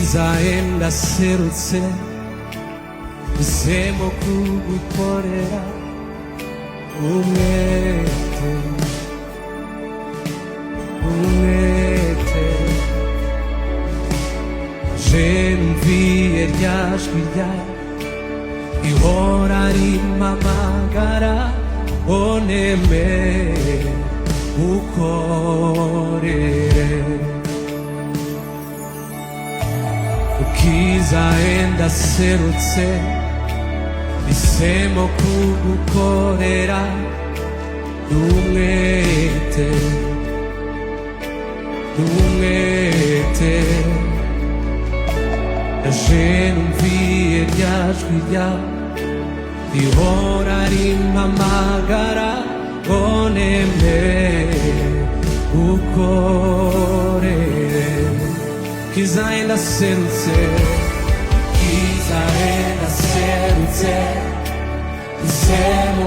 Ukizaenda serutse Semo kugukorera umwete Je numviye rya jwi ryawe ihora rimpamagara oneme ukorere Ukizaenda serutse Isemo kugukorera umwete Je numviye rya jwi ryawe ihora rimpamagara oneme ukorere Ukizaenda serutse Ukizaenda serutse Isemo